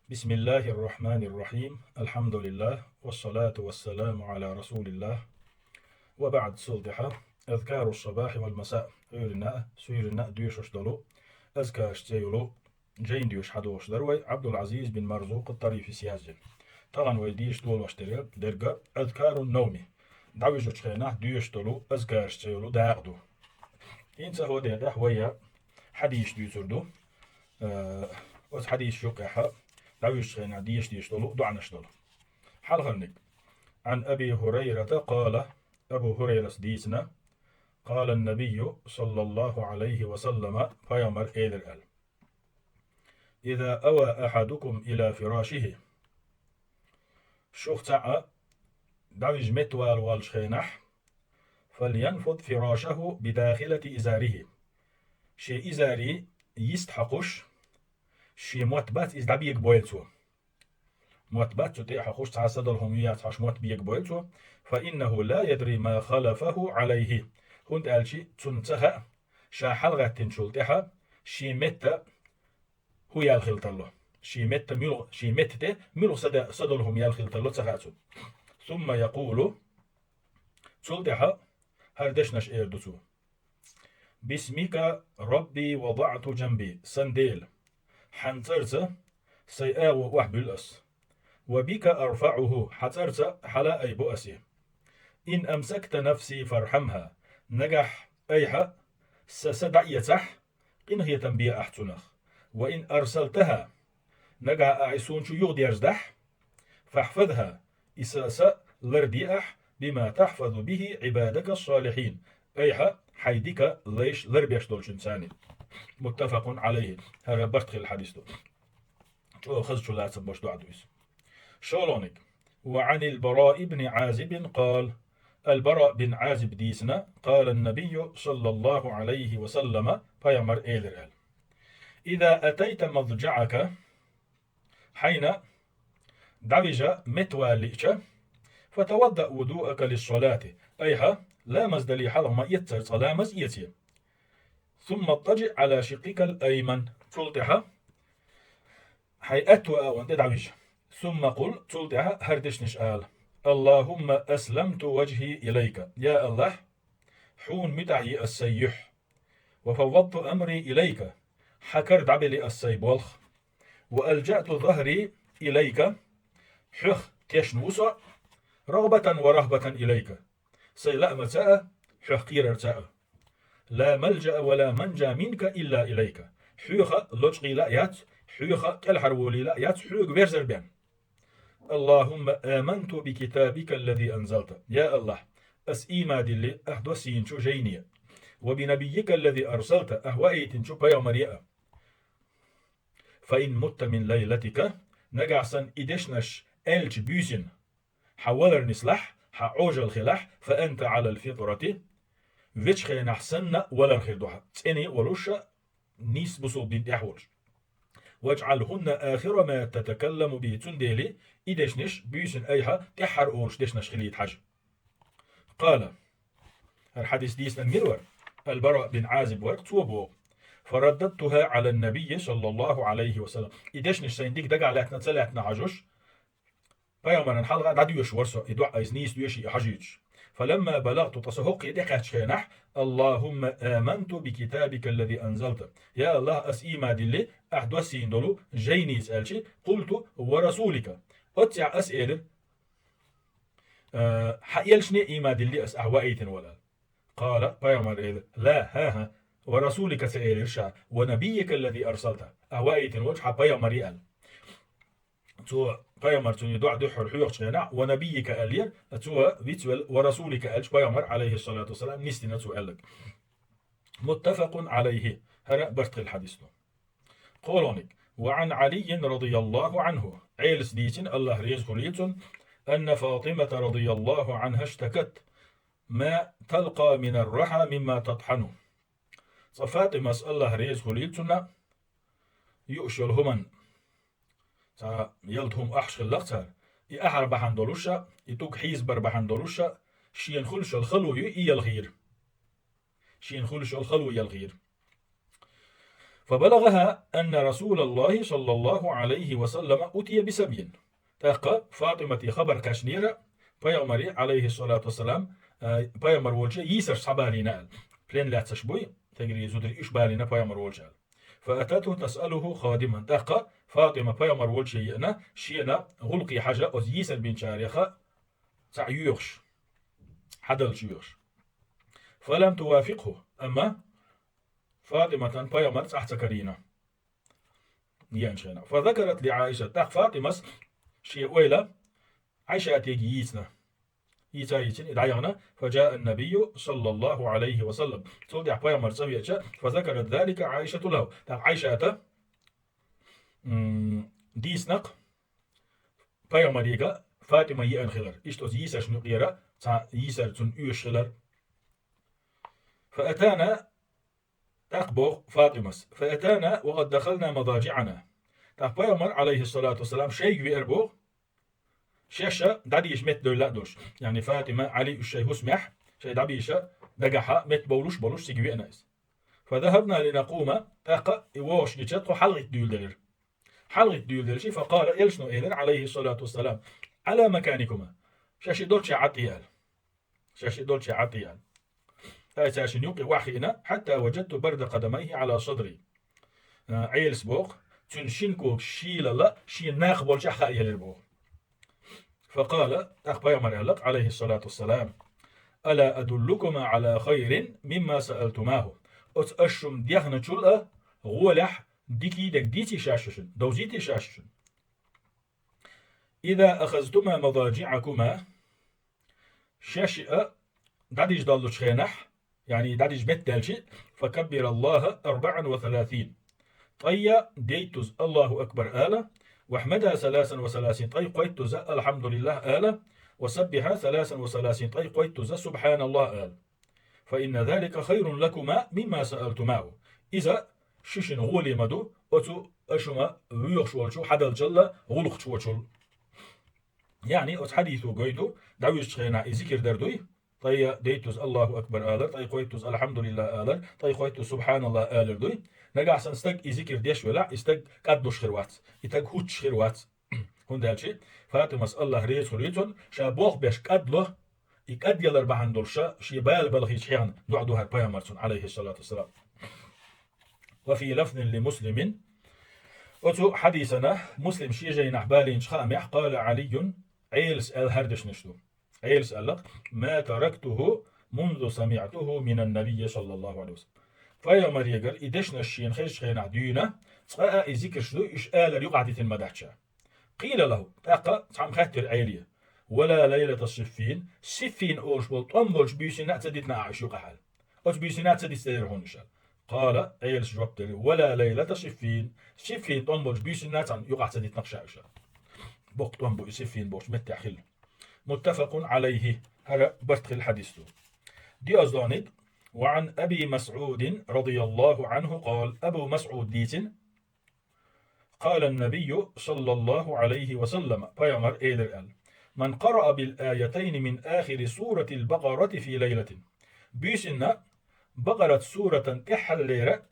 بسم الله الرحمن الرحيم الحمد لله والصلاة والسلام على رسول الله وبعد صلدحة أذكار الصباح والمساء سيرنا ديوش اشدلو أذكار شتيولو جين ديوش حدوش دروي عبد العزيز بن مرزوق الطريف سيازل طبعا ويديش دول واشتريل درجة أذكار النوم دعوش تشخينا ديوش دلو أذكار شتيولو داغدو إنسا هو ده ويا حديش ديوسردو أه حديث شقحة دعوش تشخينا ديش دلو دعنا شدلو حلقة عن أبي هريرة قال أبو هريرة ديسنا قال النبي صلى الله عليه وسلم فيمر إيدر إذا أوى أحدكم إلى فراشه شخصع دعوج متوال والشخينح فلينفض فراشه بداخلة إزاره شي إزاري يستحقش شي موتبات إز دبيك بويلتو موتبات تتيح حقوش تعصد الهميات عش موت بيك بويلتو فإنه لا يدري ما خلفه عليه هند ألشي تنتهى شا حلغة تنشلتها شي متى هو يالخلت الله شي متى ملو صدلهم يالخلت الله تغاتو ثم يقول تلتها هردشنش إيردتو باسمك ربي وضعت جنبي سنديل حنترت سيئاو وحبلأس وبك أرفعه حترت حلا أي بؤسي إن أمسكت نفسي فارحمها نجح أيها سسدعيتح إن هي تنبيه أحتنخ وإن أرسلتها نجح أعيسون شو يغدي أرزدح فاحفظها إساسا لرديأح بما تحفظ به عبادك الصالحين أيها حيدك ليش لربيش دولشن ثاني متفق عليه هذا برتخي الحديث دو شو خذ شو لا تسبوش دو عدويس شولونك وعن البراء بن عازب قال البراء بن عازب ديسنا قال النبي صلى الله عليه وسلم فيمر إيدر إذا أتيت مضجعك حين دعوج متواليك فتوضأ وضوءك للصلاة أيها لا مزدلي حلق ما يتر صلاة مزيتي ثم اضطجع على شقك الأيمن تلتها حيأتوا وانت دعوج ثم قل تلتها هردش نشآل اللهم أسلمت وجهي إليك يا الله حون متعي السيح وفوضت أمري إليك حكر دعبلي السيبولخ وألجأت ظهري إليك حخ تشنوسا رغبة ورهبة إليك سيلا متاء حخ قير لا ملجأ ولا منجا منك إلا إليك حيخ لجقي لأيات حيخ كالحرولي لأيات حيخ بيرزر بيان اللهم آمنت بكتابك الذي أنزلت يا الله أسئيما دلي أحدوسين شو جينية وبنبيك الذي أرسلت أهوائي شو بيا مريئة فإن مت من ليلتك نجعسن إدشنش ألج بيسن حولر نسلح حعوج الخلاح فأنت على الفطرة فيش خير نحسن ولا الخير دوحة تاني ولوشة نيس بصوب دين تحوج واجعلهن آخر ما تتكلم به تنديلي إدشنش بيسن أيها تحر أورش دشنش خليت حج قال الحديث ديسنا ميرور البراء بن عازب ورق توبو فرددتها على النبي صلى الله عليه وسلم إدشنش سينديك دقع لاتنا تلاتنا عجوش فيوما الحلقة دعيوش ورسو إدوع أيزنيس دوشي حجيج فلما بلغت تصهق يدقات شينح اللهم آمنت بكتابك الذي أنزلت يا الله أسئيما دلي أحدوسين دولو جينيس ألشي قلت ورسولك أتع أسئل حيلشني إيما دلي أس أهوائيتن ولا قال فيوما لا ها ورسولك سئل الشا ونبيك الذي أرسلته أهوائيتن وجه فيوما ريال تو بيامر توني دع دحر حيوق شنع ونبيك ألير تو فيتول ورسولك ألش بيامر عليه الصلاة والسلام نستنا تو ألك متفق عليه هرأ برتق الحديث قولونك وعن علي رضي الله عنه عيلس ديتن الله ريز خليتن أن فاطمة رضي الله عنها اشتكت ما تلقى من الرحى مما تطحنه فاطمة الله ريز خليتن يؤشلهمن يلتهم أحش خلقتها أحر بحندلوشا يتوك حيزبر بحندلوشا شين خلش الخلو يلغير شين خلش الخلو يلغير فبلغها أن رسول الله صلى الله عليه وسلم أتي بسبي تاقى فاطمة خبر كاشنيرة بيامري عليه الصلاة والسلام بيامر والجا يسر صبالينا فلين لا تشبوي تجري زودري إيش بالينا بيامر والجا فأتته تسأله خادما تاقى فاطمة بيامر والجا يأنا شينا غلقي حاجة أز يسر بن شارخة تعيوش حدل شيوش فلم توافقه أما فاطمة بيامر تحت كرينا ينشينا فذكرت لعائشة تاق فاطمة شيء ويلا عائشة تيجي يسنا يتايتين إدعيانا فجاء النبي صلى الله عليه وسلم تودع بيامر سويتش فذكرت ذلك عائشة له تاق عائشة ديسنق بيامر يقى فاطمة يأن خلر إشتوز يسر شنو قيرا تا يسر تن يوش خلر فأتانا تقبغ فاطمة فأتانا وقد دخلنا مضاجعنا تاق بيامر عليه الصلاة والسلام شيء بيربغ شاشة دعيش مت دولا دوش يعني فاطمة علي الشيء اسمح شيء دعيشة دقحة مت بولوش تجوي ناس فذهبنا لنقوم تاق إيواش نشتو حلقة ديول دلشي فقال إلشنو إيلن عليه الصلاة والسلام على مكانكما شاشي دولشي عطيان هاي شاشي نيوقي واحينا حتى وجدت برد قدميه على صدري عيل سبوق تنشنكو شيلا شي ناخ بولشي حقا يلبوغ فقال أخبر مريالك عليه الصلاة والسلام ألا أدلكما على خير مما سألتماه أتأشم ديخنا جلأ غولح ديكي دك ديتي شاششن دوزيتي شاششن إذا أخذتما مضاجعكما شاشئ داديش دالوش خينح يعني داديش بيت دالشي فكبر الله 34 طيّا ديتوز الله أكبر آلة واحمدها 33 طي قيتوز الحمد لله آلة وسبها 33 طي قيتوز سبحان الله آلة فإن ذلك خير لكما مما سألتماه إذا ششن غولي مدو أتو أشما ويوخش والشو حدل جل غلق والشو يعني أتحديثو قيدو دعويش خينا ذكر دردوي طي ديتوز الله أكبر آلة طي قيتوز الحمد لله آلة طي قيتوز سبحان الله آلة دوي نجا أحسن استق ذكر ديش ولا استق قدوش خيروات يتق هوتش خيروات هون دالشي فاطمة الله ريت ريتون شابوخ بيش قدله يقد يلر بهندولشا شي بال بلغي شيان دعدوها بيامرسون عليه الصلاة والسلام وفي لفظ لمسلم أتو حديثنا مسلم شي جاي نحبالين شخامح قال علي عيلس الهردش نشتو عيلس قال ما تركته منذ سمعته من النبي صلى الله عليه وسلم فيا مريقر إدشنا الشين خيش خينا دينا تقاء ذكر شدو إش آل يقعدت المدحشة قيل له تقاء تعم خاتر عيلية ولا ليلة الصفين سفين أوش والطنبولش بيسنات تدتنا عايشو قحال أوش بيسنات تدت تدرهون شال قال عيلس جوابت ولا ليلة سفين طنبولش بيسنات يقع تدت نقشا بوق طنبو سفين بوش متحل متفق عليه هذا برتخ الحديث دي أزدانيد وعن أبي مسعود رضي الله عنه قال أبو مسعود ديتن قال النبي صلى الله عليه وسلم بيامر إيلر من قرأ بالآيتين من آخر سورة البقرة في ليلة بيسنا بقرة سورة إحليرة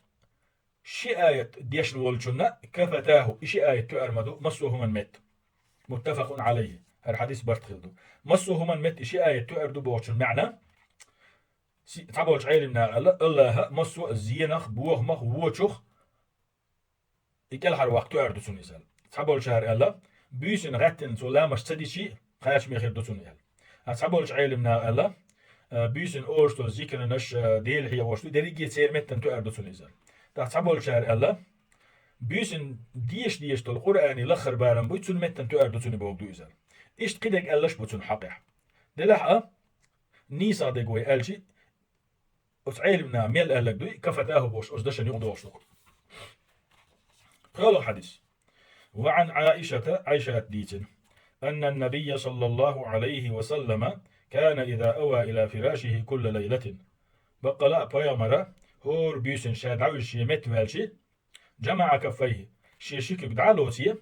شي آية ديشن والجنة كفتاه شي آية تؤرمدو مسوه من مت متفق عليه هذا حديث برتخلدو مسوه من مت شي آية تؤردو بوشن معنى تعبولش عيلمنا الله مسو الزينخ بوغ مخ ووچوخ يكال هر وقت تؤردو سنيسال تعبولش هر الله بيسن غتن سلامش تديشي خاش ميخير دو سنيال تعبولش عيلمنا الله بيسن أورستو ذكرنش ديل هي وشتو دريجي سيرمتن تؤردو سنيسال تعبولش هر الله بيسن ديش القرآن لخر بارم بيتسن متن تؤردو سني بوغدو إزال إشت قدك ألش بوتسن حقيح دلحقا نيسا دقوي ألشي وتعلمنا ميل أهلك دوي كفتاه بوش أصدشن يقضوش نقل قال الحديث وعن عائشة ديتن أن النبي صلى الله عليه وسلم كان إذا أوى إلى فراشه كل ليلة بقلا بيامرة هور بيسن شادعوش شيمت والشي جمع كفيه شيشيك بدعالوتي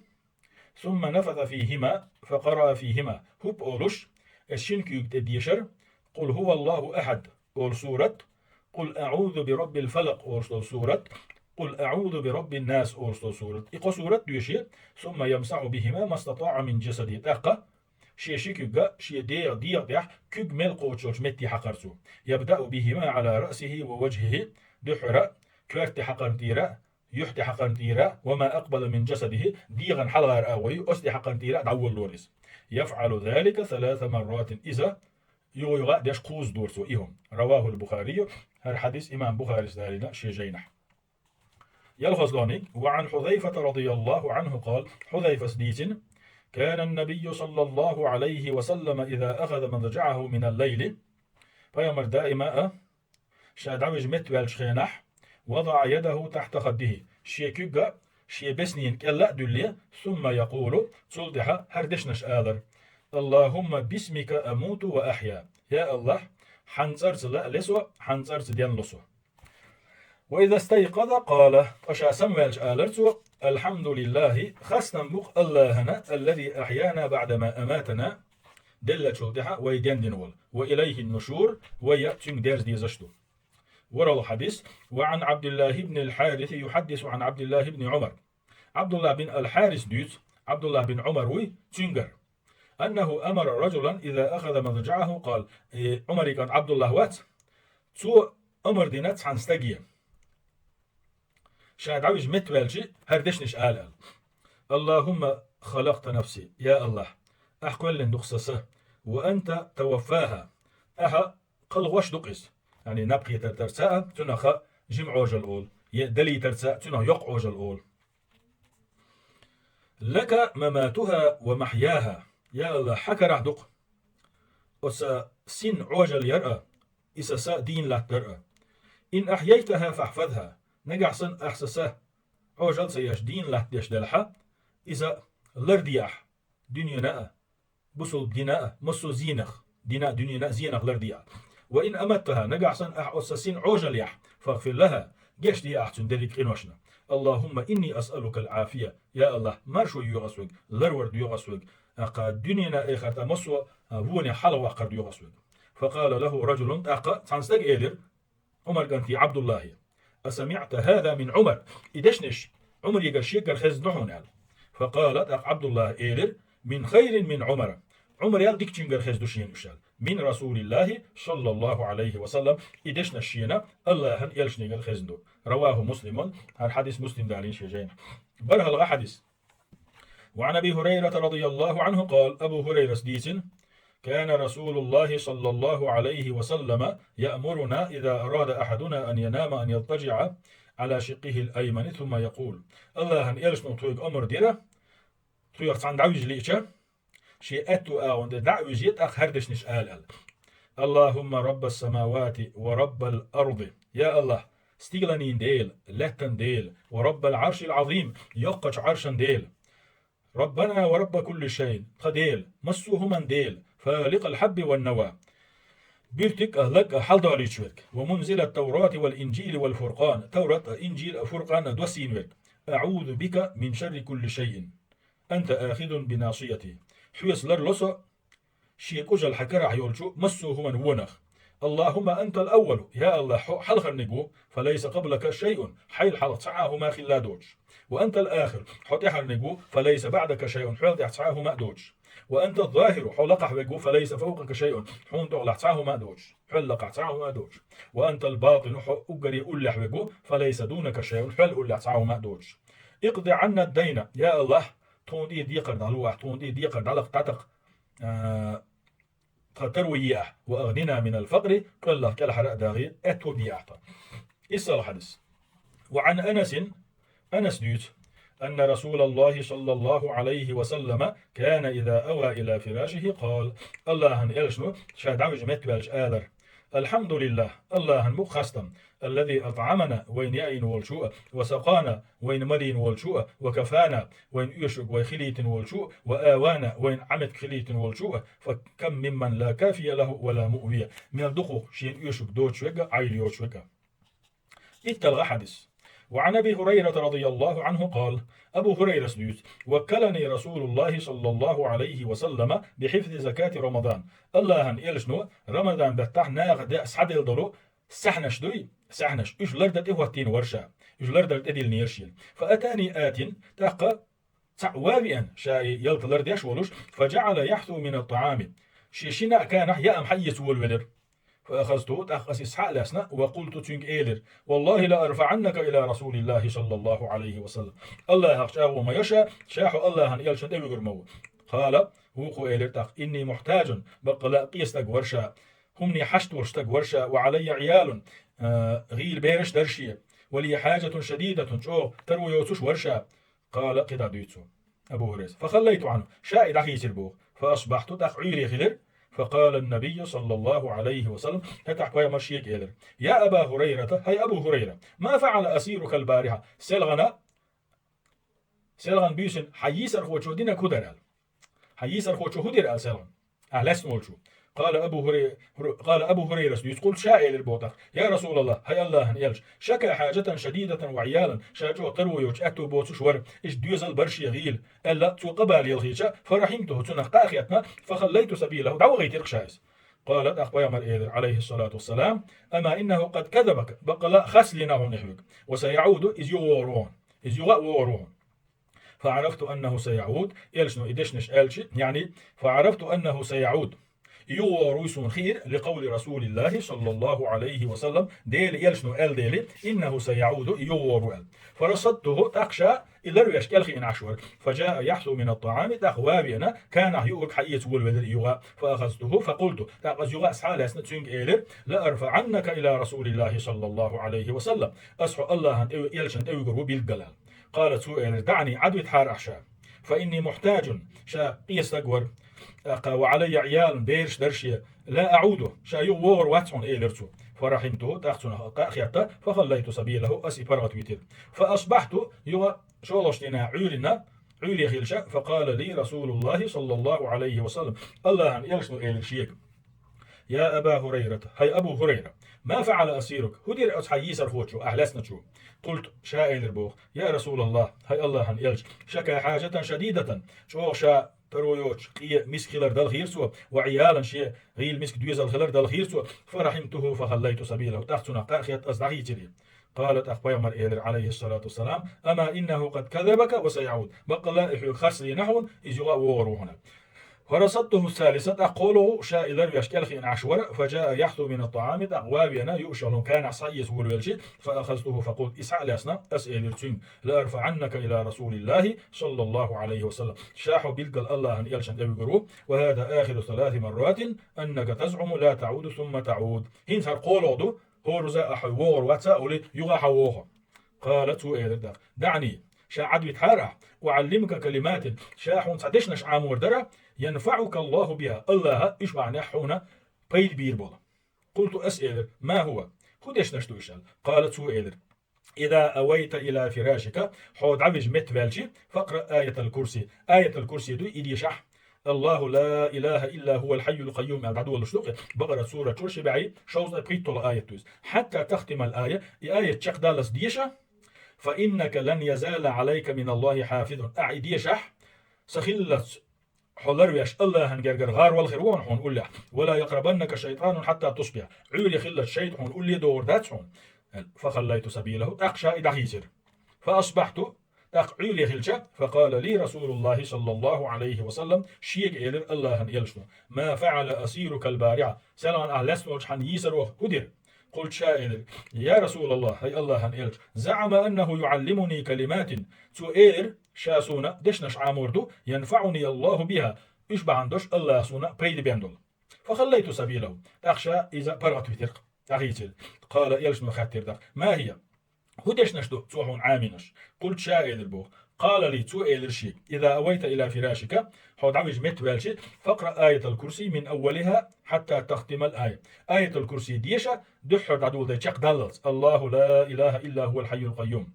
ثم نفث فيهما فقرأ فيهما هب أولوش الشنكيك تديشر قل هو الله أحد أول سورة قل أعوذ برب الفلق أول سورة قل أعوذ برب الناس أورستو سورة إقو سورة دوشي ثم يمسح بهما ما استطاع من جسده تاقا شي كيغا شي ديع كيغ ميل قوتشوش متي حقرسو يبدأ بهما على رأسه ووجهه دحرة كوارت حقر ديرا يحتي حقر ديرا وما أقبل من جسده ديغا حلغر أوي أسدي حقر ديرا دعول لوريس يفعل ذلك 3 مرات إذا يغا ديش قوز دورسو إيهم رواه البخاري هر حديث إمام بخاري سدالنا شي جينح يلغزلوني وعن حذيفة رضي الله عنه قال حذيفة سديتن كان النبي صلى الله عليه وسلم إذا أخذ مضجعه من الليل فيمر دائما شادعوج متوال شخينح وضع يده تحت خده شيكوغا شي بسنين كلا دولي ثم يقول تصلدها هردشنش آذر اللهم باسمك أموت وأحيا يا الله حنصرت لا لسو حنصرت ديان لسو وإذا استيقظ قال أشا سموالش آلرتو الحمد لله خسنا بق اللهنا الذي أحيانا بعدما أماتنا دلت شلتها ويدين دينول وإليه النشور ويأتون ديرز ديزشتو ورا الحديث وعن عبد الله بن الحارث يحدث عن عبد الله بن عمر عبد الله بن الحارث دوت عبد الله بن عمر وي تشنجر أنه أمر رجلا إذا أخذ مضجعه قال عمر كان عبد الله وات تو أمر دينات حنستجيه شاهد عوج متوالجي هردشنش آلال اللهم خلقت نفسي يا الله أحكول لن دقصصه وأنت توفاها أها قلغوش دقس يعني نبقي ترساء تنخ جمع عوج الأول دلي ترساء تنخ يق عوج الأول لك مماتها ومحياها يا الله حكى راح دق وسا سن عوج اليرأى إسا سا دين لا ترأى إن أحييتها فاحفظها نجحسن أحسسه عوجل سياش دين لا ديش دلحة إذا لردياح دنيا بصل ديناء مصو زينخ ديناء دنيا زينخ لردياح وإن أمتها نجحسن أحسسين عوجل يح فاغفر لها جيش دي أحسن دليك إنوشنا اللهم إني أسألك العافية يا الله مرشو يغسوك لرورد يغسوك أقا دنيا إخرت مصو هوني حلوة قرد يغسوك فقال له رجل أقا تنستق إيدر عمر كانت عبد الله أسمعت هذا من عمر إدشنش عمر يقرشيك الخز نحن فقالت عبد الله إيلر من خير من عمر عمر يال ديكتشن الخز دوشين وشال من رسول الله صلى الله عليه وسلم إدشنا الشينا الله هن يلشني الخز دو رواه مسلم الحديث مسلم دالين شيجين برها الحديث وعن أبي هريرة رضي الله عنه قال أبو هريرة سديسن كان رسول الله صلى الله عليه وسلم يأمرنا إذا أراد أحدنا أن ينام أن يضطجع على شقه الأيمن ثم يقول الله أن يلش نطويق أمر ديرة طويق عن دعوج ليشة شيء أتو آون دعوج يتأخ هردش نشآل اللهم رب السماوات ورب الأرض يا الله استيغلانين ديل لتن ديل ورب العرش العظيم يقش عرشا ديل ربنا ورب كل شيء قديل مسوه من ديل فالق الحب والنوى بيرتك لك حل داريشوك ومنزل التوراة والإنجيل والفرقان توراة إنجيل فرقان دوسينوك أعوذ بك من شر كل شيء أنت آخذ بناصيتي حيس لرلصة شيكوج الحكرة عيولشو مسوه من ونخ اللهم أنت الأول يا الله حلق النجو فليس قبلك شيء حيل حلق سعاه ما خلا دوج وأنت الآخر حتح النجو فليس بعدك شيء حيل سعاه ما دوج وأنت الظاهر حلق وجو فليس فوقك شيء حون تغلق سعاه ما دوج حلق سعاه ما دوج وأنت الباطن أجري أولح وجو فليس دونك شيء حل أولح سعاه ما دوج اقضي عنا الدين يا الله تون دي قرد على تون دي قرد على قطعتك تروية وأغننا من الفقر قال الله كالحرق داغي أتوبيعة إسا الحديث وعن أنس ديوت أن رسول الله صلى الله عليه وسلم كان إذا أوى إلى فراشه قال الله أن إلشنو شاد عوج متبالش آذر الحمد لله الله أن مخستم الذي أطعمنا وين يأين والشوء وسقانا وين ملين والشوء وكفانا وين يشق وخليت والشوء وآوانا وين عمت خليت والشوء فكم ممن لا كافي له ولا مؤوية من الدخو شين يشق دوت شوكا عيل يوشوكا إتلغى حدث وعن أبي هريرة رضي الله عنه قال أبو هريرة سديوت وكلني رسول الله صلى الله عليه وسلم بحفظ زكاة رمضان الله أن إلشنو رمضان بتاح ناغ سعد الضلو سحنش دوي سحنش إيش لردت إهوتين ورشا إيش لردت إديل نيرشيل فأتاني آت تاقى تعوابئا شاي يلت لرديش ولوش فجعل يحثو من الطعام شيشنا كان يا أم حيس والولر فأخذته تأخذ إسحاق لسنا وقلت تنك إيلر والله لا أرفعنك إلى رسول الله صلى الله عليه وسلم الله هخشاه وما يشاء شاحو الله هن يلشن أبي قرمو قال هو إيلر تاق إني محتاج بقى قيستك ورشا همني حشت ورشتك ورشا وعلي عيال غير بيرش درشية ولي حاجة شديدة شو تروي يوتوش ورشا قال قد ديتسو أبو هريرة فخليت عنه شاهد أخي سربوه فأصبحت تقعيري خلر فقال النبي صلى الله عليه وسلم هتحكوا يا مرشيك إلر يا أبا هريرة هاي أبو هريرة ما فعل أسيرك البارحة سلغن بيسن حييسر خوشو دينا كودر حييسر خوشو هدر سلغن أهلس نولشو قال أبو هريرة يقول شائل البوتخ يا رسول الله هيا الله يلش شكى حاجة شديدة وعيالا شاجو تروي وجأتو بوتش ور إش ديوزل برشي غيل ألا تو قبال يلغيشا فرحمته تنقى أخيتنا فخليت سبيله دعو غيترق شايس قالت أخويا مر عليه الصلاة والسلام أما إنه قد كذبك بقلا خسلنا ونحلك وسيعود إذ يغورون فعرفت أنه سيعود إلشنو إدشنش إلشي يعني فعرفت أنه سيعود يورويسون خير لقول رسول الله صلى الله عليه وسلم ديل إلشنو إل ديلي إنه سيعود يورو إل فرصدته تخشى إلا ريش إلخي إن عشور فجاء يحثو من الطعام تخوابينا كان يؤك حيث والولر يغا فأخذته فقلت تأخذ يغا أسحال أسنتسونج إيلر لأرفعنك إلى رسول الله صلى الله عليه وسلم أسحو الله إلشن أيقروا بالقلال قالت سؤال دعني عدوة حار أحشاء فإني محتاج شا قيس تقور وعلي عيال بيرش درشية لا أعود شا يغور واتسون إيلرتو فرحمته تأخذنا قاخيتا فخليت سبيله أسي برغت ويتر فأصبحت يغا شولشتنا عولي خلشا فقال لي رسول الله صلى الله عليه وسلم الله أن يلشنو إيلرشيك يا أبا هريرة هاي أبو هريرة ما فعل أسيرك هدير أصحييسر خوتشو أحلسنا شو قلت شائل البوخ يا رسول الله هاي الله هن يلج شكا حاجة شديدة شو شا ترويوش قية مسكيلر دل خيرسو وعيالا شيء غيل مسك دويزل خلر دل خيرسو فرحمته فخليت سبيله تحتنا قاخية أصدعي تري قالت أخبار مر عليه الصلاة والسلام أما إنه قد كذبك وسيعود بقى لا إحيو خرسلي نحو إذ يغورو هنا فرصدته الثالثة أقوله شائل يشكل خين عشور فجاء يحثو من الطعام أقوابنا يؤشل كان صيس والوالشي فأخذته فقلت إسعى لأسنا أسئل التين لأرفعنك إلى رسول الله صلى الله عليه وسلم شاحوا بلقى الله أن يلشن يقروا وهذا آخر 3 مرات أنك تزعم لا تعود ثم تعود هين صار قوله هو رزاء حوور واتساء يغا حووها قالت سؤال دعني شاعد بتحارع وعلمك كلمات شاحون صدشنش عامور درا ينفعك الله بها الله إيش معنى حونا بيد بيربولا قلت أسئل ما هو خدش نشتو إشال قالت سؤال إذا أويت إلى فراشك حود عبج متفالشي فاقرأ آية الكرسي دو إدي شح الله لا إله إلا هو الحي القيوم العدو والشلوق بقرة سورة كرسي بعي شوز أبقيت الآية توز حتى تختم الآية آية تشق دالس ديشة فإنك لن يزال عليك من الله حافظ أعيدي شح سخلت حلرويش الله هنجرجر غار والخيرون حون قول ولا يقربنك شيطان حتى تصبح عولي خلت الشيط حون قول دور داتشون فخليت سبيله أخشى إذا خيسر فأصبحت عولي خلشة فقال لي رسول الله صلى الله عليه وسلم شيك إلر الله يلشنو ما فعل أسيرك البارعة سلام أهلسن وجحن يسر وهدر قلت شائل يا رسول الله هي الله هنيلج زعم أنه يعلمني كلمات سؤير شاسونا دشنش عاموردو ينفعني الله بها إيش بعندوش الله سونا بيد بيندول فخليت سبيله أخشى إذا برغت بترق أغيتل قال يلش مخاتر ما هي هدش نشدو توحون عامنش قلت شائل البوخ قال لي سؤال الشيء إذا أويت إلى فراشك حود عوج مت والشي فاقرأ آية الكرسي من أولها حتى تختم الآية آية الكرسي ديشة دحر عدو ذي شق دلت الله لا إله إلا هو الحي القيوم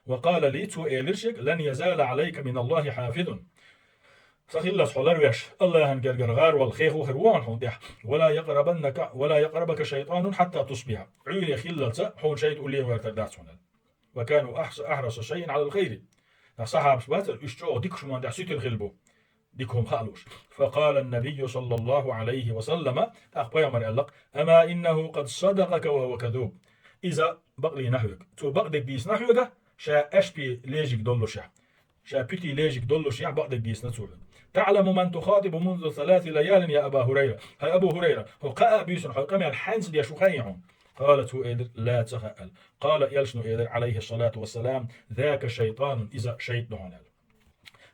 وقال لي سؤال الشيء لن يزال عليك من الله حافظ سخيل حلرويش الله هنجرجر غار والخيخ وخروان حوندح ولا يقربك شيطان حتى تصبح عيل خلت حون شيء تقول لي ويرتدات وكانوا أحرص شيء على الخير صحاب سبات الاشتو ديك شو من دحسيت الخلبو ديكهم خالوش. فقال النبي صلى الله عليه وسلم أخبر يا أما إنه قد صدقك وهو كذوب. إذا بقلي نحوك تو بقدك ديس نحوك شا أشبي ليجيك دولوشا شا بيتي ليجيك دولوشا بقدك ديس نتسول. تعلم من تخاطب منذ 3 ليال يا أبا هريرة. هاي أبو هريرة هو قاء بيسن حقام الحنس دي شخيعهم. قالت هو إيدر لا تخأل. قال يلشنو إيدر عليه الصلاة والسلام ذاك شيطان إذا شيطان.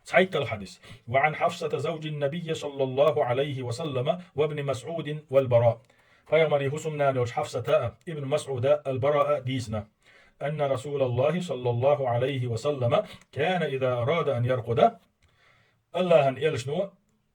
سعيد الحديث. وعن حفصة زوج النبي صلى الله عليه وسلم وابن مسعود والبراء. فيمري هسمنا لوش حفصة ابن مسعود البراء ديسنا أن رسول الله صلى الله عليه وسلم كان إذا أراد أن يرقد الله أن يلشنو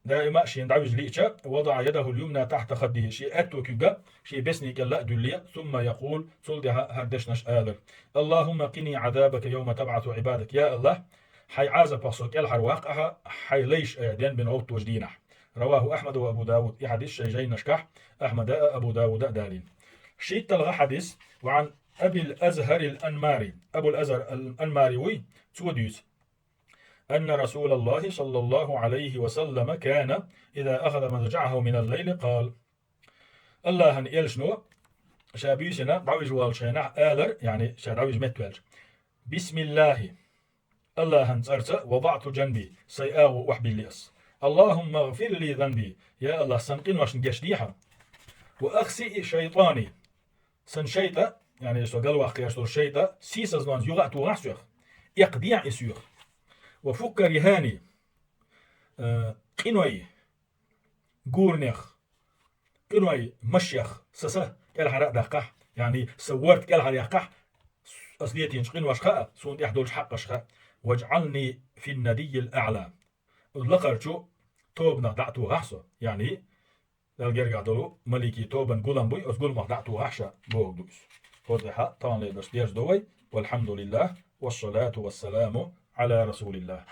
دائما شيء دعوج ليتشا وضع يده اليمنى تحت خده شيء أتوكيجا شيء بسني كلا دليا ثم يقول صلدها هردشنش آذر اللهم قني عذابك يوم تبعث عبادك. يا الله حي عازب بصوت الحر واقعها حي ليش اعدان بن عوت وجدينه. رواه أحمد وأبو داود. يحدث شيء جاي نشكح أحمد أبو داود دالين. شيء تلغى حديث. وعن أبي الأزهر الأنماري أبو الأزهر الأنماري توديس أن رسول الله صلى الله عليه وسلم كان إذا أخذ مضجعه من الليل قال الله أن يلشنو شابيسنا دعوج والشينع آلر يعني شادعوج متوالج بسم الله الله أن ترت وضعت جنبي سيئاو وحبي الليس اللهم اغفر لي ذنبي. يا الله سنقين واشن جشديها وأخسئ شيطاني سن شيطة يعني سو قال واخ يشتر شيطة سيسز نانز يغات وغسوخ يقديع إسيوخ وفكر يهاني قنوي قورنيخ قنوي مشيخ سسه كال حرق دقح يعني سورت كال حرق أصليتين شقين واشخاء سون يحدول حق أشخاء واجعلني في الندي الأعلى لقرشو توبنا دعتو غحصة يعني الجرجع دولو ملكي توبن قولن بوي أسقول ما دعتو غحشة بوغ دوس فوضحة طان لدرس ديرس دوي والحمد لله والصلاة والسلام على رسول الله.